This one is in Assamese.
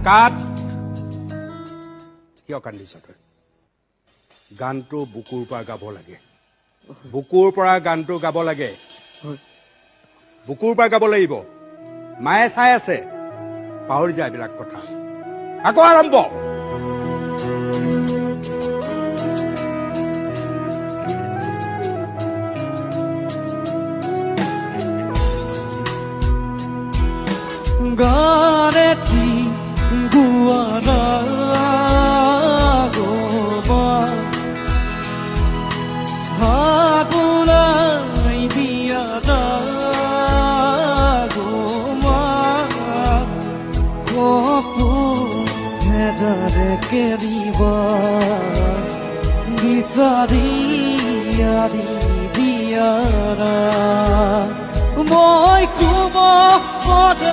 কাট কিয় কান্দিছ তই গানটো বুকুৰ পৰা গাব লাগে বুকুৰ পৰা গানটো গাব লাগে বুকুৰ পৰা গাব লাগিব মায়ে চাই আছে পাহৰি যায় এইবিলাক কথা আকৌ আৰম্ভ গানেটি গুৱানা গোমা হাগুলাই দিয়া না গোমা সপোন হেদাৰে কেৰিবা বিচাৰি আৰি বিয়াৰা মই কুম